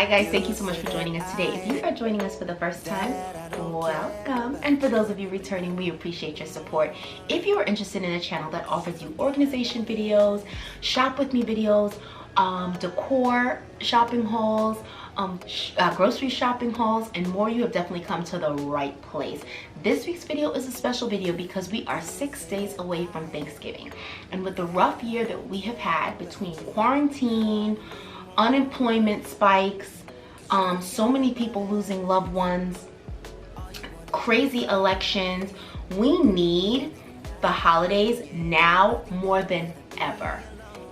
guys, thank you so much for joining us today. If you are joining us for the first time, welcome. And for those of you returning, we appreciate your support. If you are interested in a channel that offers you organization videos, shop with me videos, decor shopping hauls, grocery shopping hauls, and more, you have definitely come to the right place. This week's video is a special video because we are 6 days away from Thanksgiving. And with the rough year that we have had between quarantine, unemployment spikes, so many people losing loved ones, crazy elections, we need the holidays now more than ever.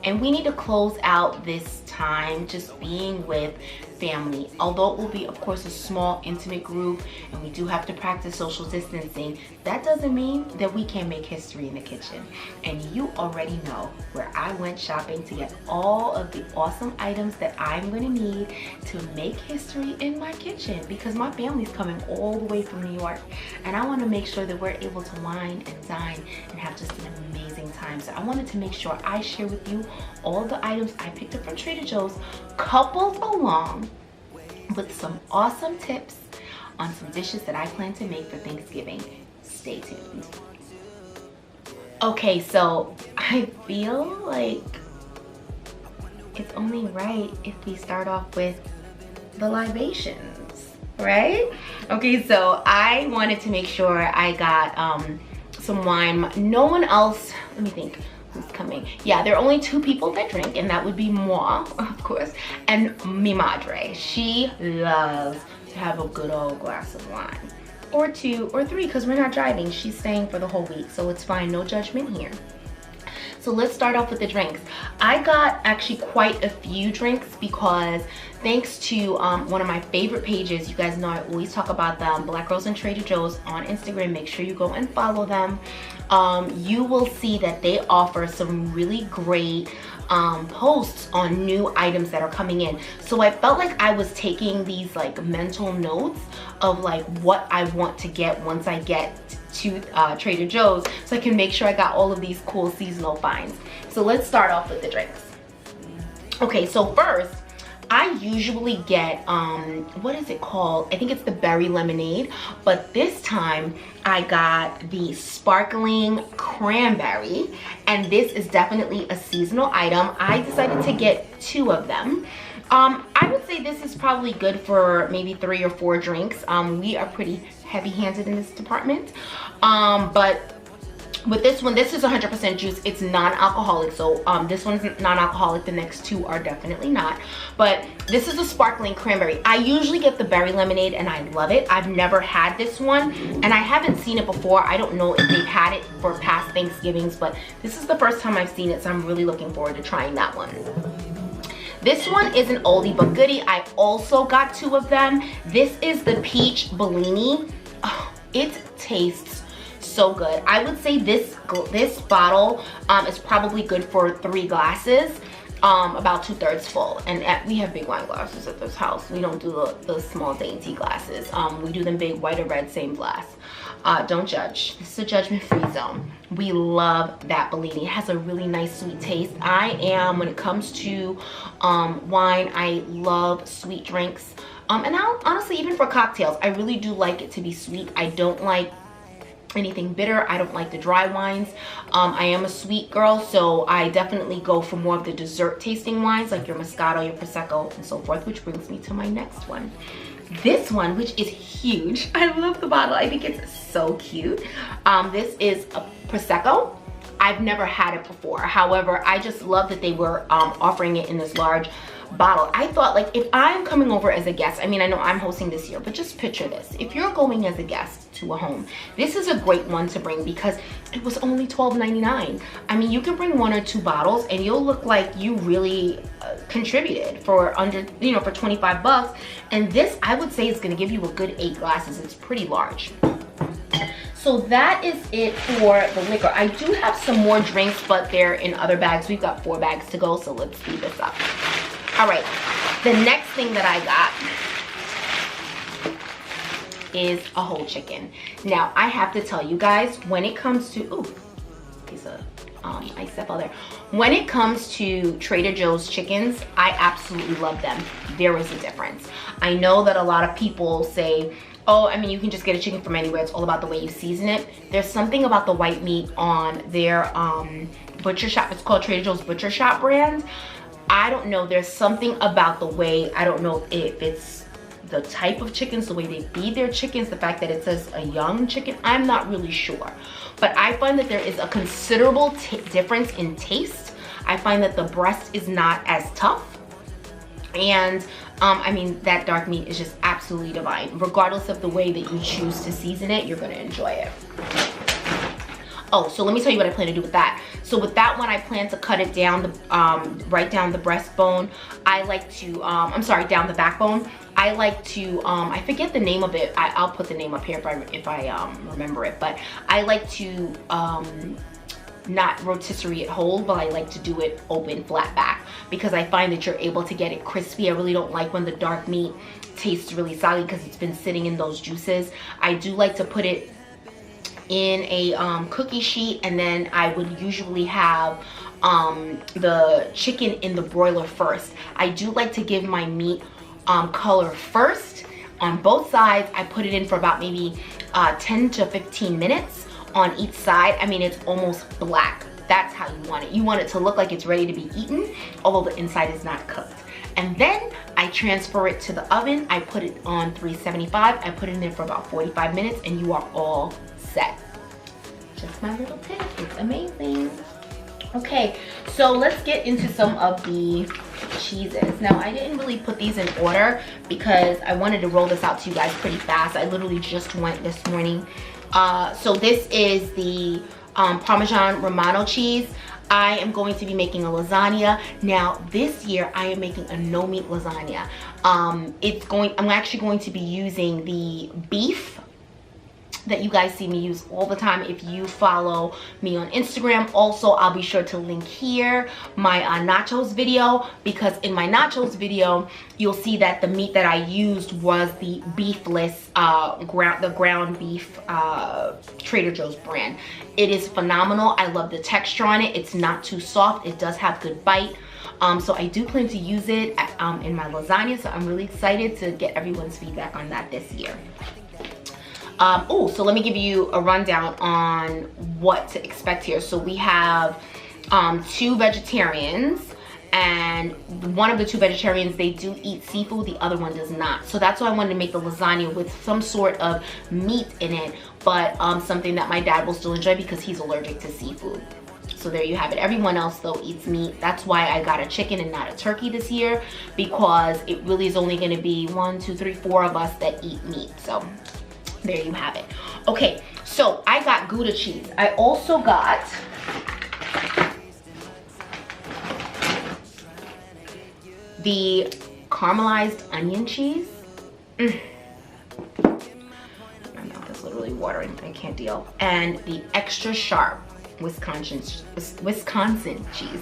And we need to close out this time just being with family. Although it will be, of course, a small, intimate group, and we do have to practice social distancing, that doesn't mean that we can't make history in the kitchen. And you already know where I went shopping to get all of the awesome items that I'm gonna need to make history in my kitchen, because my family's coming all the way from New York, and I wanna make sure that we're able to wine and dine and have just an amazing time. So I wanted to make sure I share with you all the items I picked up from Trader Joe's, coupled along with some awesome tips on some dishes that I plan to make for Thanksgiving. Stay tuned. Okay, so I feel like it's only right if we start off with the libations, right? Okay, so I wanted to make sure I got some wine. No one else, let me think, who's coming? Yeah, there are only 2 people that drink, and that would be moi, of course, and mi madre. She loves to have a good old glass of wine, or 2 or 3, because we're not driving. She's staying for the whole week, so it's fine, no judgment here. So let's start off with the drinks. I got actually quite a few drinks because thanks to one of my favorite pages, you guys know I always talk about them, Black Girls and Trader Joe's on Instagram. Make sure you go and follow them. You will see that they offer some really great posts on new items that are coming in. So I felt like I was taking these like mental notes of like what I want to get once I get to Trader Joe's, so I can make sure I got all of these cool seasonal finds. So let's start off with the drinks. Okay, so first, I usually get, what is it called? I think it's the berry lemonade, but this time I got the sparkling cranberry, and this is definitely a seasonal item. I decided to get 2 of them. I would say this is probably good for maybe 3 or 4 drinks. We are pretty heavy-handed in this department, but with this one, this is 100% juice. It's non-alcoholic, so this one's non-alcoholic. The next 2 are definitely not, but this is a sparkling cranberry. I usually get the berry lemonade, and I love it. I've never had this one, and I haven't seen it before. I don't know if they've had it for past Thanksgivings, but this is the first time I've seen it, so I'm really looking forward to trying that one. This one is an oldie but goodie. I also got 2 of them. This is the peach Bellini. Oh, it tastes so good. I would say this bottle is probably good for 3 glasses, about 2/3 full. And we have big wine glasses at this house. We don't do the small dainty glasses. We do them big, white or red, same glass. Don't judge. This is a judgment-free zone. We love that Bellini. It has a really nice sweet taste. When it comes to wine, I love sweet drinks. And honestly, even for cocktails, I really do like it to be sweet. I don't like anything bitter. I don't like the dry wines. I am a sweet girl, so I definitely go for more of the dessert tasting wines, like your Moscato, your Prosecco, and so forth, which brings me to my next one. This one, which is huge. I love the bottle. I think it's so cute. This is a Prosecco. I've never had it before. However, I just love that they were offering it in this large bottle. I thought, like, if I'm coming over as a guest, I mean, I know I'm hosting this year, but just picture this. If you're going as a guest to a home, this is a great one to bring because it was only $12.99. I mean, you can bring 1 or 2 bottles and you'll look like you really contributed for under, you know, for 25 bucks. And this, I would say, is gonna give you a good 8 glasses. It's pretty large. So that is it for the liquor. I do have some more drinks, but they're in other bags. We've got 4 bags to go, so let's speed this up. All right, the next thing that I got is a whole chicken. Now, I have to tell you guys, when it comes to, ooh, piece of I step out there. When it comes to Trader Joe's chickens, I absolutely love them. There is a difference. I know that a lot of people say, oh, I mean, you can just get a chicken from anywhere. It's all about the way you season it. There's something about the white meat on their butcher shop. It's called Trader Joe's Butcher Shop brand. I don't know. There's something about the way, I don't know if it's the type of chickens, the way they feed their chickens, the fact that it says a young chicken, I'm not really sure. But I find that there is a considerable difference in taste. I find that the breast is not as tough. And I mean, that dark meat is just absolutely divine. Regardless of the way that you choose to season it, you're gonna enjoy it. Oh, so let me tell you what I plan to do with that. So with that one, I plan to cut it down, right down the breastbone. I like to, I'm sorry, down the backbone. I like to, I forget the name of it. I'll put the name up here if I remember it. But I like to not rotisserie it whole, but I like to do it open, flat back, because I find that you're able to get it crispy. I really don't like when the dark meat tastes really soggy because it's been sitting in those juices. I do like to put it in a cookie sheet, and then I would usually have the chicken in the broiler first. I do like to give my meat color first on both sides. I put it in for about maybe 10 to 15 minutes on each side. I mean, it's almost black. That's how you want it. You want it to look like it's ready to be eaten, although the inside is not cooked. And then I transfer it to the oven. I put it on 375. I put it in there for about 45 minutes, and you are all set. Just my little tip. It's amazing. Okay, so let's get into some of the cheeses. Now, I didn't really put these in order because I wanted to roll this out to you guys pretty fast. I literally just went this morning. So this is the Parmesan Romano cheese. I am going to be making a lasagna. Now, this year I am making a no meat lasagna. I'm actually going to be using the beef that you guys see me use all the time if you follow me on Instagram. Also, I'll be sure to link here my nachos video, because in my nachos video you'll see that the meat that I used was the beefless ground beef Trader Joe's brand. It is phenomenal. I love the texture on it. It's not too soft. It does have good bite. So I do plan to use it in my lasagna, so I'm really excited to get everyone's feedback on that this year. Oh, so let me give you a rundown on what to expect here. So we have 2 vegetarians, and one of the 2 vegetarians, they do eat seafood, the other one does not. So that's why I wanted to make the lasagna with some sort of meat in it, but something that my dad will still enjoy because he's allergic to seafood. So there you have it. Everyone else though eats meat. That's why I got a chicken and not a turkey this year, because it really is only going to be 1, 2, 3, 4 of us that eat meat. So there you have it. Okay, so I got Gouda cheese. I also got the caramelized onion cheese. My mouth is literally watering. I can't deal. And the extra sharp Wisconsin cheese.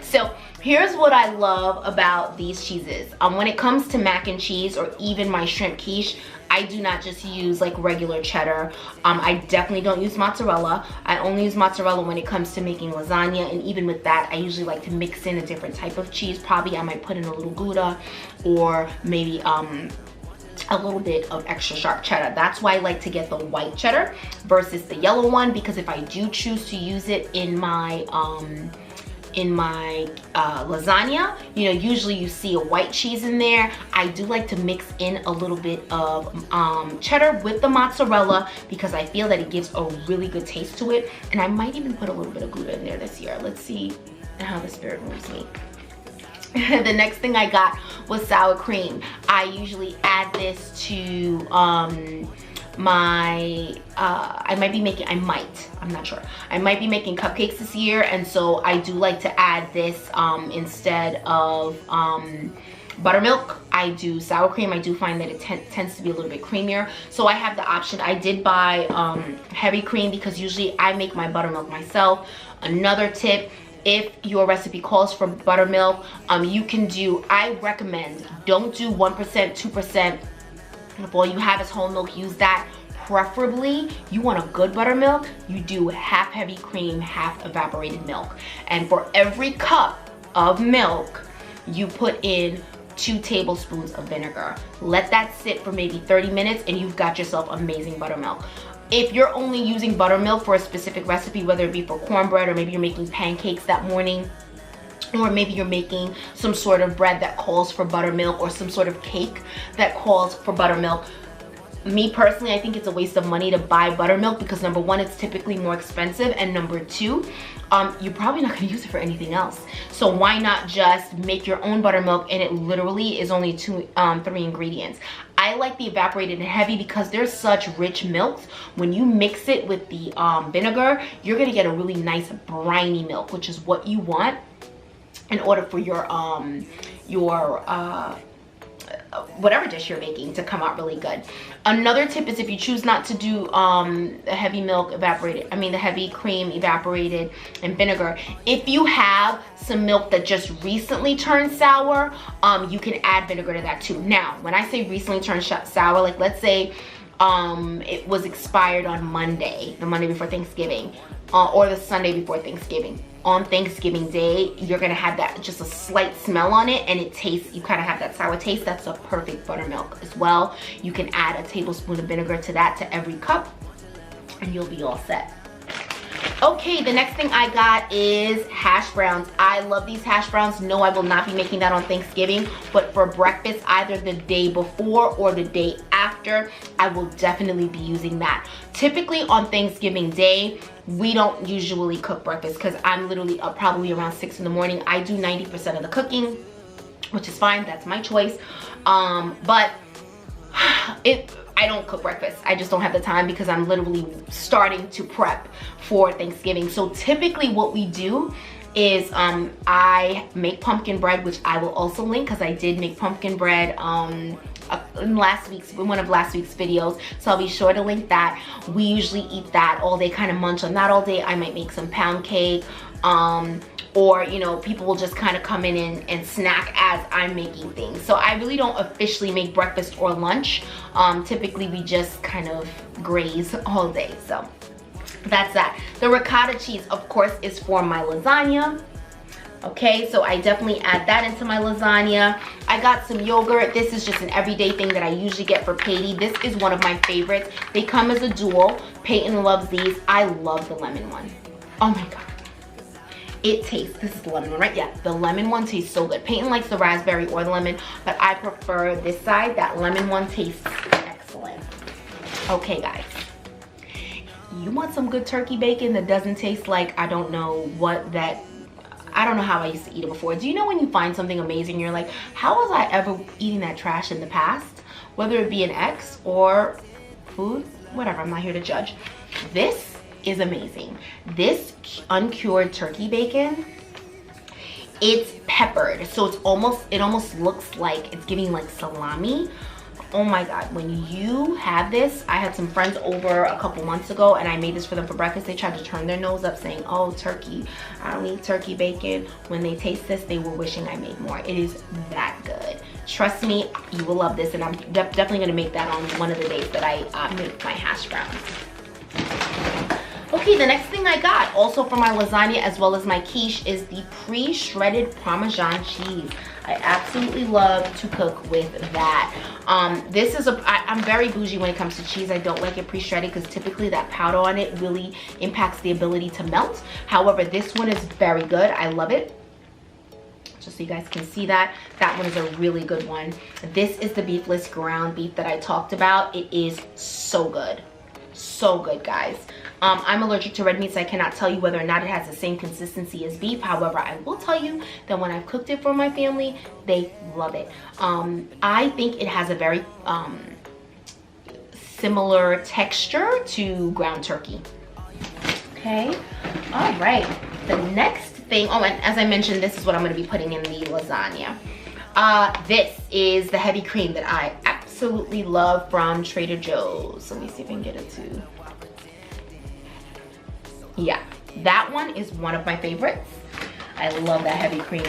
So here's what I love about these cheeses. When it comes to mac and cheese or even my shrimp quiche, I do not just use like regular cheddar. I definitely don't use mozzarella. I only use mozzarella when it comes to making lasagna, and even with that, I usually like to mix in a different type of cheese. Probably I might put in a little Gouda, or maybe a little bit of extra sharp cheddar. That's why I like to get the white cheddar versus the yellow one, because if I do choose to use it in my lasagna, you know, usually you see a white cheese in there. I do like to mix in a little bit of cheddar with the mozzarella, because I feel that it gives a really good taste to it. And I might even put a little bit of Gouda in there this year. Let's see how the spirit moves me. The next thing I got was sour cream. I usually add this to I'm not sure. I might be making cupcakes this year, and so I do like to add this instead of buttermilk. I do sour cream. I do find that it tends to be a little bit creamier. So I have the option. I did buy heavy cream because usually I make my buttermilk myself. Another tip, if your recipe calls for buttermilk, you can do, I recommend, don't do 1%, 2%. If all you have is whole milk, use that. preferably, you want a good buttermilk, you do half heavy cream, half evaporated milk. And for every cup of milk, you put in 2 tablespoons of vinegar. Let that sit for maybe 30 minutes and you've got yourself amazing buttermilk. If you're only using buttermilk for a specific recipe, whether it be for cornbread or maybe you're making pancakes that morning, or maybe you're making some sort of bread that calls for buttermilk or some sort of cake that calls for buttermilk, me personally, I think it's a waste of money to buy buttermilk because number one, it's typically more expensive, and number two, you're probably not gonna use it for anything else. So why not just make your own buttermilk, and it literally is only 3 ingredients. I like the evaporated and heavy because they're such rich milks. When you mix it with the vinegar, you're gonna get a really nice briny milk, which is what you want in order for your whatever dish you're making to come out really good. Another tip is if you choose not to do the heavy milk evaporated, the heavy cream evaporated and vinegar, if you have some milk that just recently turned sour, you can add vinegar to that too. Now, when I say recently turned sour, like let's say it was expired on Monday, the Monday before Thanksgiving, or the Sunday before Thanksgiving. On Thanksgiving Day, you're gonna have that just a slight smell on it, and it tastes, you kind of have that sour taste. That's a perfect buttermilk as well. You can add a tablespoon of vinegar to that, to every cup, and you'll be all set. Okay, the next thing I got is hash browns. I love these hash browns. No, I will not be making that on Thanksgiving, but for breakfast, either the day before or the day after, I will definitely be using that. Typically on Thanksgiving Day, we don't usually cook breakfast because I'm literally up probably around 6 in the morning. I do 90% of the cooking, which is fine, that's my choice. But I don't cook breakfast. I just don't have the time because I'm literally starting to prep for Thanksgiving. So typically what we do is I make pumpkin bread, which I will also link because I did make pumpkin bread in one of last week's videos, so I'll be sure to link that. We usually eat that all day, kind of munch on that all day. I might make some pound cake, or people will just kind of come in and snack as I'm making things. So I really don't officially make breakfast or lunch. Typically we just kind of graze all day. So that's that. The ricotta cheese, of course, is for my lasagna. Okay, so I definitely add that into my lasagna. I got some yogurt. This is just an everyday thing that I usually get for Peyton. This is one of my favorites. They come as a dual. Peyton loves these. I love the lemon one. Oh my God. It tastes, this is the lemon one, right? Yeah, the lemon one tastes so good. Peyton likes the raspberry or the lemon, but I prefer this side. That lemon one tastes excellent. Okay, guys. You want some good turkey bacon that doesn't taste like, I don't know how I used to eat it before. Do you know when you find something amazing, you're like, how was I ever eating that trash in the past? Whether it be an ex or food, whatever, I'm not here to judge. This is amazing. This uncured turkey bacon, it's peppered. So it almost looks like it's giving like salami. Oh my God, when you have this, I had some friends over a couple months ago and I made this for them for breakfast. They tried to turn their nose up saying, oh, turkey, I don't eat turkey bacon. When they taste this, they were wishing I made more. It is that good. Trust me, you will love this, and I'm definitely gonna make that on one of the days that I make my hash browns. Okay, the next thing I got, also for my lasagna as well as my quiche, is the pre-shredded Parmesan cheese. I absolutely love to cook with that. This is I'm very bougie when it comes to cheese. I don't like it pre-shredded because typically that powder on it really impacts the ability to melt. However, this one is very good. I love it. Just so you guys can see that. That one is a really good one. This is the beefless ground beef that I talked about. It is so good. So good, guys. I'm allergic to red meat, so I cannot tell you whether or not it has the same consistency as beef. However, I will tell you that when I've cooked it for my family, they love it. I think it has a very similar texture to ground turkey. Okay, all right. The next thing, oh, and as I mentioned, this is what I'm gonna be putting in the lasagna. This is the heavy cream that I absolutely love from Trader Joe's. Let me see if I can get it to. Yeah, that one is one of my favorites. I love that heavy cream.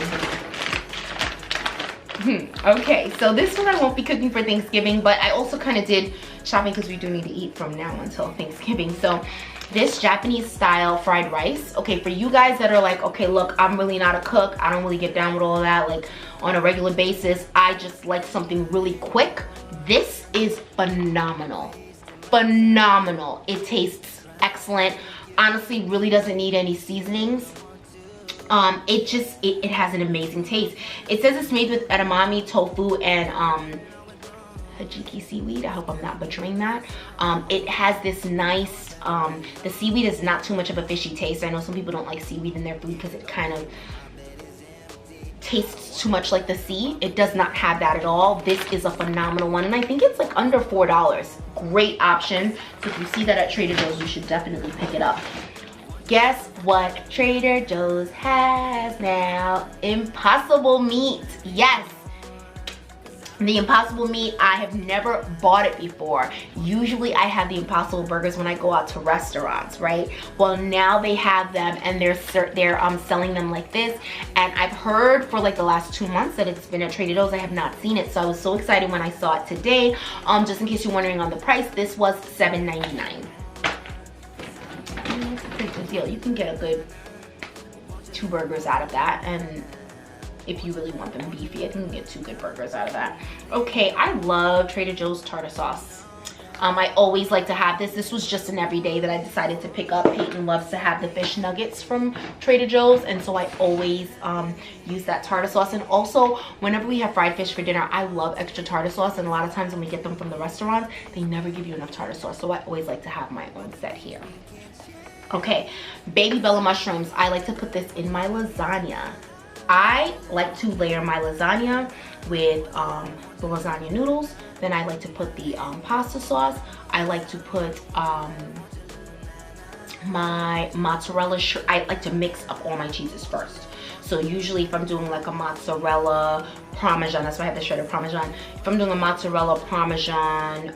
Okay, so this one I won't be cooking for Thanksgiving, but I also kind of did shopping because we do need to eat from now until Thanksgiving. So this Japanese style fried rice, okay, for you guys that are like, okay, look, I'm really not a cook, I don't really get down with all of that like on a regular basis, I just like something really quick, this is phenomenal. Phenomenal. It tastes excellent. Honestly, really doesn't need any seasonings. It has an amazing taste. It says it's made with edamame, tofu, and hajiki seaweed. I hope I'm not butchering that. It has this nice, the seaweed is not too much of a fishy taste. I know some people don't like seaweed in their food because it kind of tastes too much like the sea. It does not have that at all. This is a phenomenal one, and I think it's like under $4. Great option. So if you see that at Trader Joe's, you should definitely pick it up. Guess what Trader Joe's has now? Impossible meat. Yes. The Impossible meat, I have never bought it before. Usually I have the Impossible burgers when I go out to restaurants, right? Well, now they have them, and they're selling them like this. And I've heard for like the last 2 months that it's been at Trader Joe's. I have not seen it, so I was so excited when I saw it today. Just in case you're wondering on the price, this was $7.99. It's a pretty good deal. You can get a good 2 burgers out of that, and if you really want them beefy, I think you can get 2 good burgers out of that. Okay, I love Trader Joe's tartar sauce. I always like to have this. This was just an everyday that I decided to pick up. Peyton loves to have the fish nuggets from Trader Joe's, and so I always use that tartar sauce. And also, whenever we have fried fish for dinner, I love extra tartar sauce, and a lot of times when we get them from the restaurant, they never give you enough tartar sauce, so I always like to have my own set here. Okay, baby bella mushrooms. I like to put this in my lasagna. I like to layer my lasagna with the lasagna noodles. Then I like to put the pasta sauce. I like to put my mozzarella. I like to mix up all my cheeses first. So usually if I'm doing like a mozzarella parmesan, that's why I have the shredded parmesan. If I'm doing a mozzarella parmesan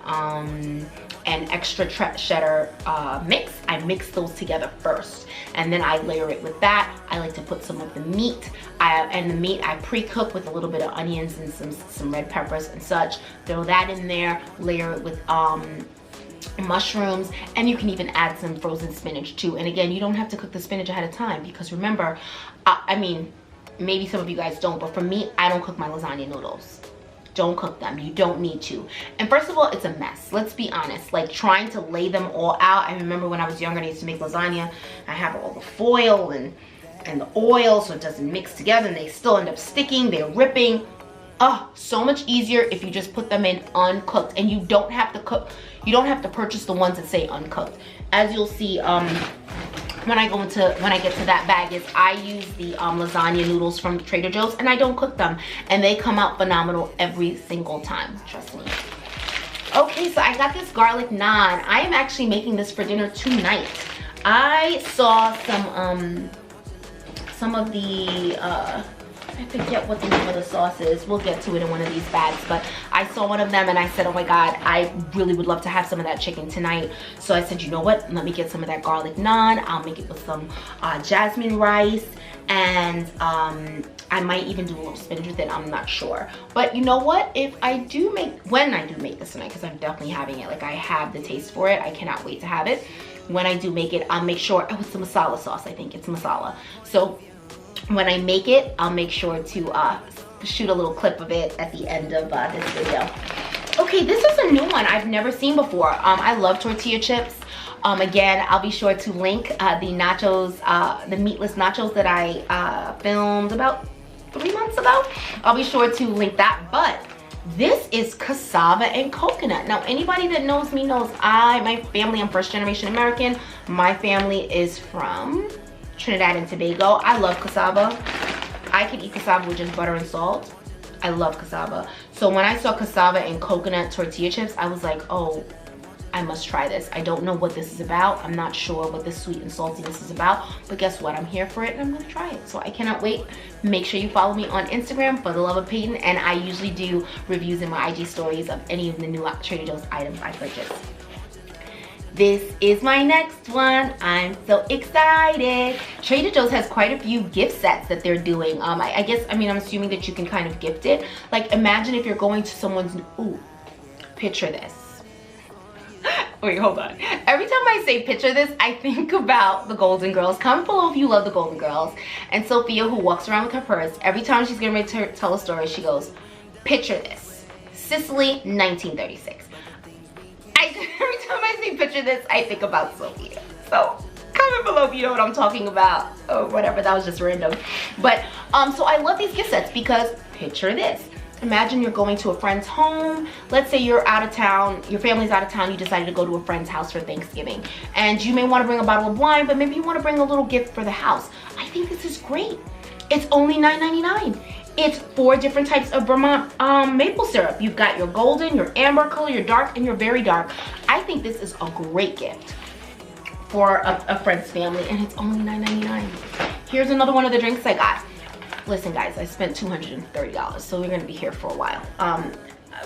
and extra cheddar mix, I mix those together first, and then I layer it with that. I like to put some of the meat, and the meat I pre-cook with a little bit of onions and some red peppers and such. Throw that in there, layer it with mushrooms, and you can even add some frozen spinach too. And again, you don't have to cook the spinach ahead of time, because remember, I mean, maybe some of you guys don't, but for me, I don't cook my lasagna noodles. Don't cook them. You don't need to. And first of all, it's a mess. Let's be honest. Like trying to lay them all out. I remember when I was younger, I used to make lasagna. I have all the foil and the oil, so it doesn't mix together, and they still end up sticking. They're ripping. Oh, so much easier if you just put them in uncooked, and you don't have to cook. You don't have to purchase the ones that say uncooked. As you'll see, when I get to that bag, is I use the lasagna noodles from Trader Joe's, and I don't cook them, and they come out phenomenal every single time, trust me. Okay, so I got this garlic naan. I am actually making this for dinner tonight. I saw some of the I forget what the name of the sauce is. We'll get to it in one of these bags, but I saw one of them and I said, oh my God, I really would love to have some of that chicken tonight. So I said, you know what? Let me get some of that garlic naan. I'll make it with some jasmine rice, and I might even do a little spinach with it. I'm not sure. But you know what? When I do make this tonight, because I'm definitely having it, like I have the taste for it. I cannot wait to have it. When I do make it, I'll make sure, oh, it's the masala sauce, I think. It's masala. So when I make it, I'll make sure to shoot a little clip of it at the end of this video. Okay, this is a new one I've never seen before. I love tortilla chips. Again, I'll be sure to link the nachos, the meatless nachos that I filmed about 3 months ago. I'll be sure to link that. But this is cassava and coconut. Now, anybody that knows me knows my family, I'm first generation American. My family is from Trinidad and Tobago. I love cassava. I could eat cassava with just butter and salt. I love cassava. So when I saw cassava and coconut tortilla chips, I was like, oh, I must try this. I don't know what this is about. I'm not sure what this sweet and saltiness is about, but guess what? I'm here for it and I'm gonna try it. So I cannot wait. Make sure you follow me on Instagram, For the Love of Peyton, and I usually do reviews in my IG stories of any of the new Trader Joe's items I purchased. This is my next one. I'm so excited. Trader Joe's has quite a few gift sets that they're doing. I'm assuming that you can kind of gift it. Like imagine if you're going to someone's, ooh, picture this. Wait, hold on. Every time I say picture this, I think about the Golden Girls. Comment below if you love the Golden Girls. And Sophia, who walks around with her purse, every time she's getting ready to tell a story, she goes, picture this. Sicily, 1936. Every time I say picture this, I think about Sophia. So comment below if you know what I'm talking about or whatever. That was just random. But so I love these gift sets because picture this. Imagine you're going to a friend's home. Let's say you're out of town, your family's out of town, you decided to go to a friend's house for Thanksgiving. And you may want to bring a bottle of wine, but maybe you want to bring a little gift for the house. I think this is great. It's only $9.99. It's 4 different types of Vermont maple syrup. You've got your golden, your amber color, your dark, and your very dark. I think this is a great gift for a friend's family, and it's only $9.99. Here's another one of the drinks I got. Listen guys, I spent $230, so we're gonna be here for a while.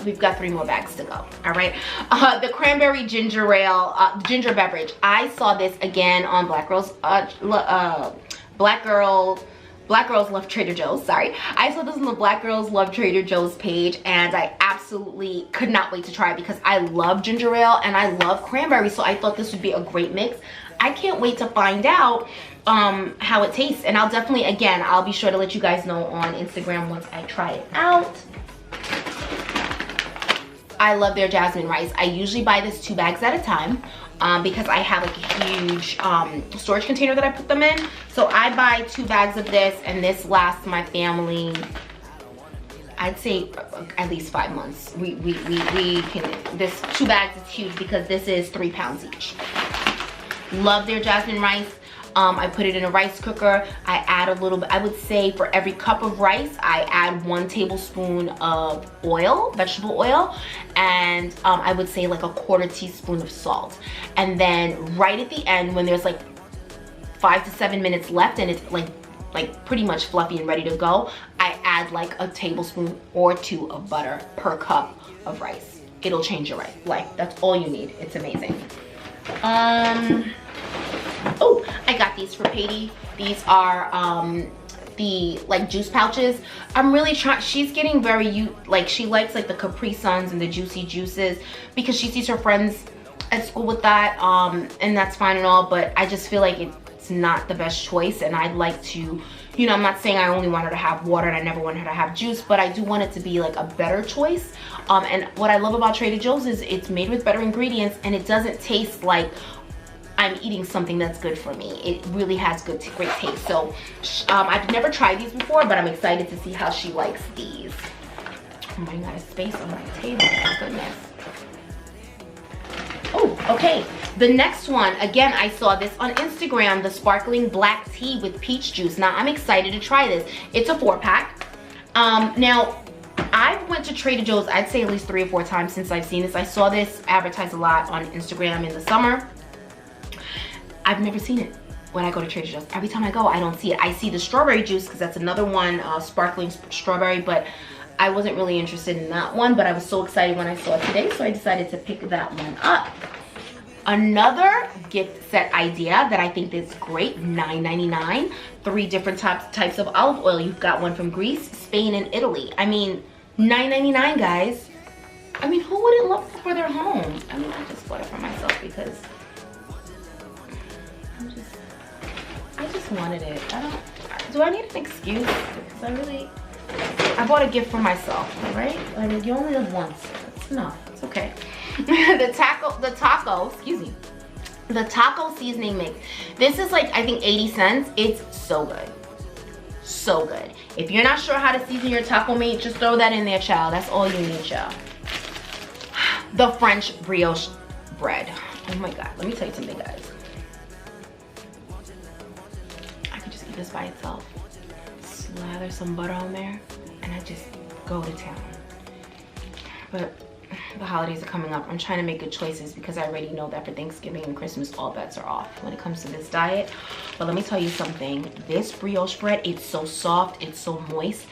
We've got 3 more bags to go, all right? The cranberry ginger ale, ginger beverage. I saw this again on Black Girls Love Trader Joe's, sorry. I saw this on the Black Girls Love Trader Joe's page, and I absolutely could not wait to try it because I love ginger ale and I love cranberry, so I thought this would be a great mix. I can't wait to find out how it tastes, and I'll definitely, again, I'll be sure to let you guys know on Instagram once I try it out. I love their jasmine rice. I usually buy this 2 bags at a time because I have like a huge storage container that I put them in. So I buy 2 bags of this, and this lasts my family, I'd say at least 5 months. We can, this 2 bags is huge because this is 3 pounds each. Love their jasmine rice. I put it in a rice cooker. I add a little bit, I would say for every cup of rice, I add 1 tablespoon of oil, vegetable oil, and I would say like a 1/4 teaspoon of salt. And then right at the end, when there's like 5 to 7 minutes left and it's like pretty much fluffy and ready to go, I add like a tablespoon or 2 of butter per cup of rice. It'll change your life. That's all you need. It's amazing. Oh, I got these for Katie. These are the like juice pouches. I'm really trying, she's getting very, like she likes like the Capri Suns and the juicy juices because she sees her friends at school with that, and that's fine and all, but I just feel like it's not the best choice, and I'd like to, you know, I'm not saying I only want her to have water and I never want her to have juice, but I do want it to be like a better choice. And what I love about Trader Joe's is it's made with better ingredients, and it doesn't taste like I'm eating something that's good for me. It really has great taste. So I've never tried these before, but I'm excited to see how she likes these. I'm running out of space on my table, my goodness. Oh, okay. The next one, again, I saw this on Instagram, the sparkling black tea with peach juice. Now, I'm excited to try this. It's a 4-pack. Now, I went to Trader Joe's, I'd say at least 3 or 4 times since I've seen this. I saw this advertised a lot on Instagram in the summer. I've never seen it when I go to Trader Joe's. Every time I go, I don't see it. I see the strawberry juice because that's another one, sparkling strawberry, but I wasn't really interested in that one, but I was so excited when I saw it today, so I decided to pick that one up. Another gift set idea that I think is great, $9.99. 3 different types of olive oil. You've got one from Greece, Spain, and Italy. I mean, $9.99, guys. I mean, who wouldn't love that for their home? I mean, I just bought it for myself because I just wanted it. Do I need an excuse? Because I bought a gift for myself, right? I mean, you only live once. That's enough. It's okay. The taco seasoning mix. This is like, I think 80 cents. It's so good. So good. If you're not sure how to season your taco meat, just throw that in there, child. That's all you need, child. The French brioche bread. Oh my God. Let me tell you something, guys. This by itself, slather some butter on there, and I just go to town. But the holidays are coming up. I'm trying to make good choices because I already know that for Thanksgiving and Christmas, all bets are off when it comes to this diet. But let me tell you something. This brioche bread, it's so soft, it's so moist.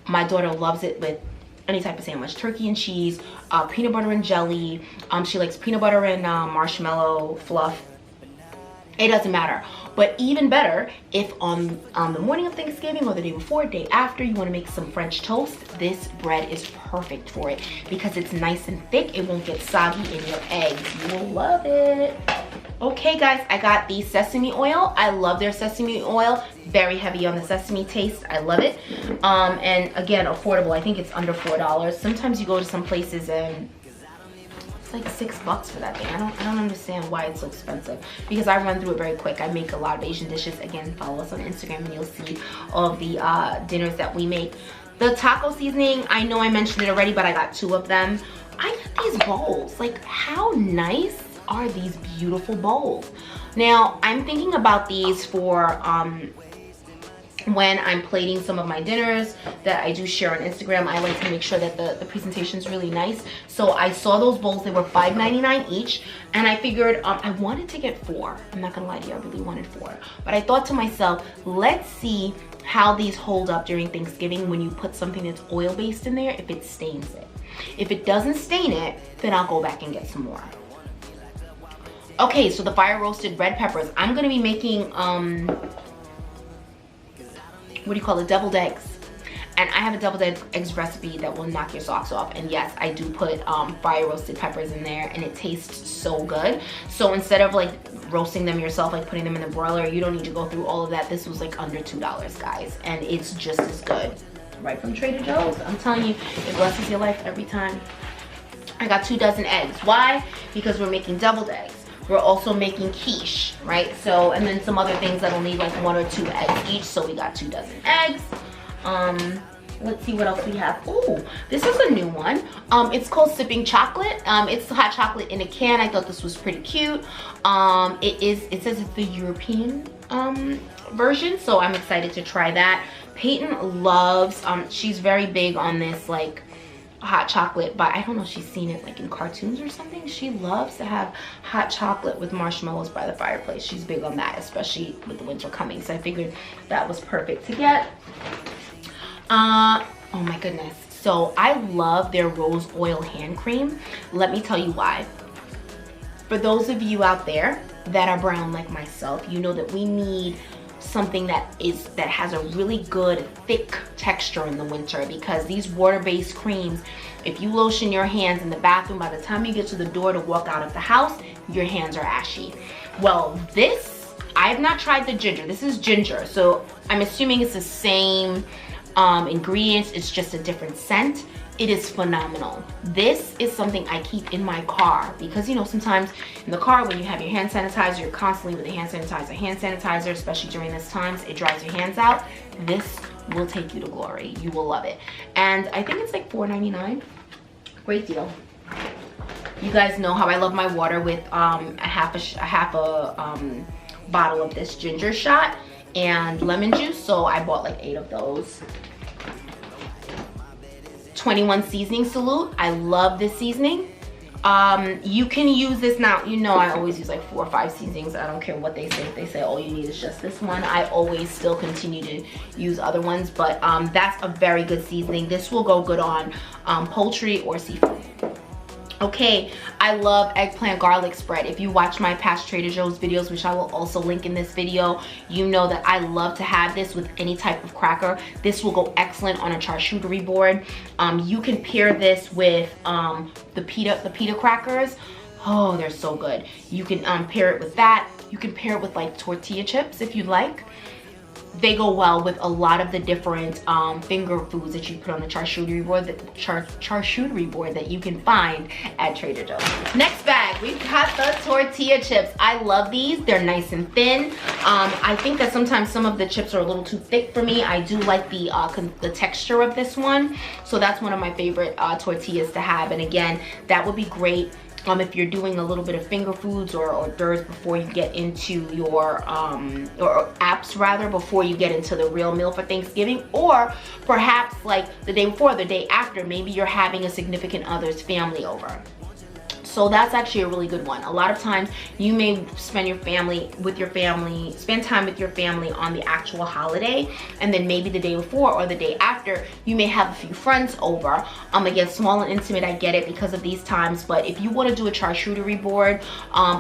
My daughter loves it with any type of sandwich, turkey and cheese, peanut butter and jelly. She likes peanut butter and marshmallow fluff. It doesn't matter. But even better, if on the morning of Thanksgiving or the day before, day after, you want to make some French toast, this bread is perfect for it because it's nice and thick. It won't get soggy in your eggs. You will love it. Okay guys, I got the sesame oil. I love their sesame oil. Very heavy on the sesame taste. I love it. And again, affordable. I think it's under $4. Sometimes you go to some places and like $6 for that thing. I don't understand why it's so expensive because I run through it very quick. I make a lot of Asian dishes. Again, follow us on Instagram and you'll see all of the dinners that we make. The taco seasoning, I know I mentioned it already, but I got 2 of them. I got these bowls. Like, how nice are these beautiful bowls? Now, I'm thinking about these for when I'm plating some of my dinners that I do share on Instagram. I like to make sure that the presentation is really nice. So I saw those bowls. They were $5.99 each. And I figured I wanted to get 4. I'm not gonna lie to you, I really wanted 4. But I thought to myself, let's see how these hold up during Thanksgiving when you put something that's oil-based in there, if it stains it. If it doesn't stain it, then I'll go back and get some more. Okay, so the fire roasted red peppers. I'm gonna be making, what do you call it, deviled eggs. And I have a deviled eggs recipe that will knock your socks off. And yes, I do put fire roasted peppers in there and it tastes so good. So instead of like roasting them yourself, like putting them in the broiler, you don't need to go through all of that. This was like under $2, guys. And it's just as good. Right from Trader Joe's. I'm telling you, it blesses your life every time. I got 2 dozen eggs. Why? Because we're making deviled eggs. We're also making quiche, right? So, and then some other things that'll need like 1 or 2 eggs each. So we got 2 dozen eggs. Let's see what else we have. Oh, this is a new one. It's called Sipping Chocolate. It's hot chocolate in a can. I thought this was pretty cute. It says it's the European version, so I'm excited to try that. Peyton loves, she's very big on this like hot chocolate, but I don't know if she's seen it like in cartoons or something. She loves to have hot chocolate with marshmallows by the fireplace. She's big on that, especially with the winter coming. So I figured that was perfect to get. Oh my goodness. So I love their rose oil hand cream. Let me tell you why. For those of you out there that are brown like myself, you know that we need something that has a really good thick texture in the winter, because these water-based creams, if you lotion your hands in the bathroom, by the time you get to the door to walk out of the house, your hands are ashy. Well, this, I've not tried the ginger. This is ginger, so I'm assuming it's the same ingredients, it's just a different scent. It is phenomenal. This is something I keep in my car because, you know, sometimes in the car when you have your hand sanitizer, you're constantly with the hand sanitizer, especially during this times, it dries your hands out. This will take you to glory. You will love it. And I think it's like $4.99. Great deal. You guys know how I love my water with a half a bottle of this ginger shot and lemon juice, so I bought like 8 of those. 21 seasoning salute. I love this seasoning. You can use this now. You know I always use like 4 or 5 seasonings. I don't care what they say. If they say all you need is just this one, I always still continue to use other ones, but that's a very good seasoning. This will go good on poultry or seafood. Okay, I love eggplant garlic spread. If you watch my past Trader Joe's videos, which I will also link in this video, you know that I love to have this with any type of cracker. This will go excellent on a charcuterie board. You can pair this with the pita crackers. Oh, they're so good. You can pair it with that. You can pair it with like tortilla chips if you'd like. They go well with a lot of the different finger foods that you put on the charcuterie board, that you can find at Trader Joe's. Next bag, we've got the tortilla chips. I love these. They're nice and thin. I think that sometimes some of the chips are a little too thick for me. I do like the texture of this one. So that's one of my favorite tortillas to have. And again, that would be great if you're doing a little bit of finger foods or hors d'oeuvres before you get into your, or apps rather, before you get into the real meal for Thanksgiving, or perhaps like the day before, the day after, maybe you're having a significant other's family over. So that's actually a really good one. A lot of times you may spend time with your family on the actual holiday, and then maybe the day before or the day after you may have a few friends over. Again, small and intimate, I get it because of these times, but if you want to do a charcuterie board,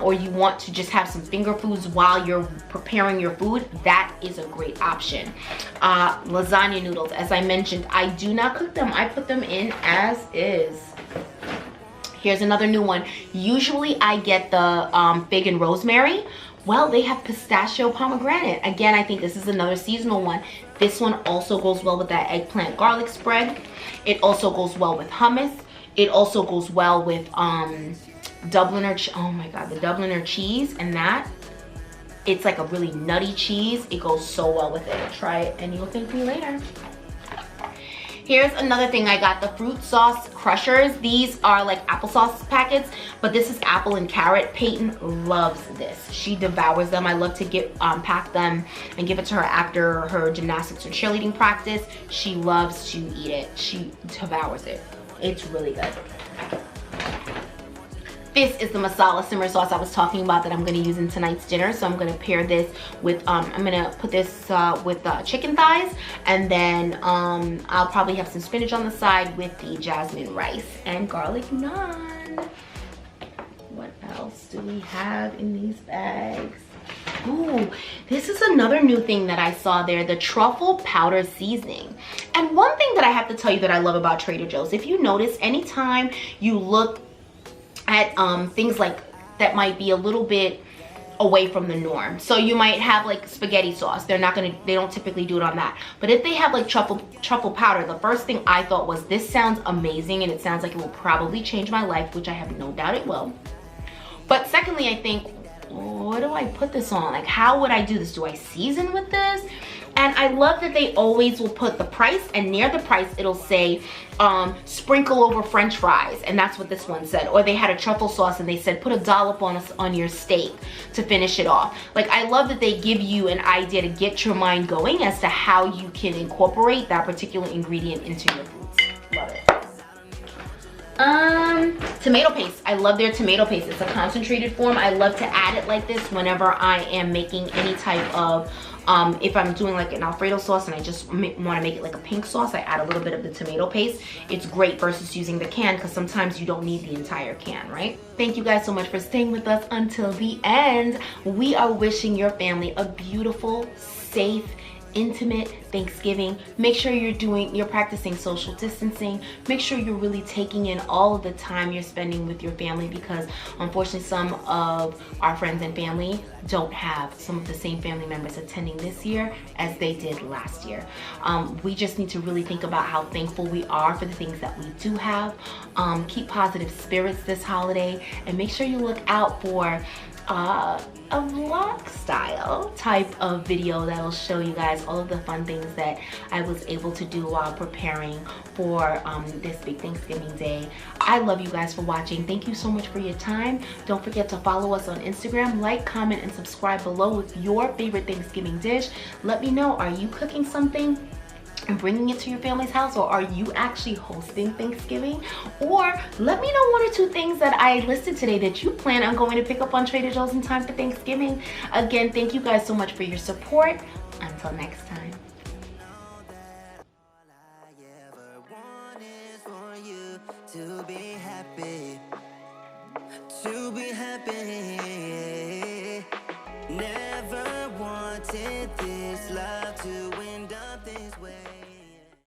or you want to just have some finger foods while you're preparing your food, that is a great option. Lasagna noodles, as I mentioned, I do not cook them. I put them in as is. Here's another new one. Usually I get the fig and rosemary. Well, they have pistachio pomegranate. Again, I think this is another seasonal one. This one also goes well with that eggplant garlic spread. It also goes well with hummus. It also goes well with Dubliner, oh my God, the Dubliner cheese, and that. It's like a really nutty cheese. It goes so well with it. Try it and you'll thank me later. Here's another thing I got, the fruit sauce crushers. These are like applesauce packets, but this is apple and carrot. Peyton loves this. She devours them. I love to pack them and give it to her after her gymnastics or cheerleading practice. She loves to eat it. She devours it. It's really good. This is the masala simmer sauce I was talking about that I'm going to use in tonight's dinner. So I'm going to pair this with, I'm going to put this with chicken thighs. And then I'll probably have some spinach on the side with the jasmine rice and garlic naan. What else do we have in these bags? Ooh, this is another new thing that I saw there, the truffle powder seasoning. And one thing that I have to tell you that I love about Trader Joe's, if you notice, anytime you look at things like that might be a little bit away from the norm. So you might have like spaghetti sauce. They don't typically do it on that. But if they have like truffle powder, the first thing I thought was, this sounds amazing and it sounds like it will probably change my life, which I have no doubt it will. But secondly, I think, what do I put this on? Like, how would I do this? Do I season with this? And I love that they always will put the price, and near the price it'll say sprinkle over French fries, and that's what this one said. Or they had a truffle sauce and they said put a dollop on your steak to finish it off. Like, I love that they give you an idea to get your mind going as to how you can incorporate that particular ingredient into your foods. Love it. Tomato paste. I love their tomato paste. It's a concentrated form. I love to add it like this whenever I am making any type of if I'm doing like an Alfredo sauce and I just want to make it like a pink sauce, I add a little bit of the tomato paste. It's great versus using the can, because sometimes you don't need the entire can, right? Thank you guys so much for staying with us until the end. We are wishing your family a beautiful, safe, intimate Thanksgiving. Make sure you're practicing social distancing. Make sure you're really taking in all of the time you're spending with your family, because unfortunately some of our friends and family don't have some of the same family members attending this year as they did last year. We just need to really think about how thankful we are for the things that we do have. Keep positive spirits this holiday, and make sure you look out for a vlog style type of video that will show you guys all of the fun things that I was able to do while preparing for this big Thanksgiving day. I love you guys for watching. Thank you so much for your time. Don't forget to follow us on Instagram, like, comment, and subscribe below with your favorite Thanksgiving dish. Let me know, are you cooking something and bringing it to your family's house, or are you actually hosting Thanksgiving? Or let me know 1 or 2 things that I listed today that you plan on going to pick up on Trader Joe's in time for Thanksgiving. Again, thank you guys so much for your support. Until next time. To be happy, never wanted this love to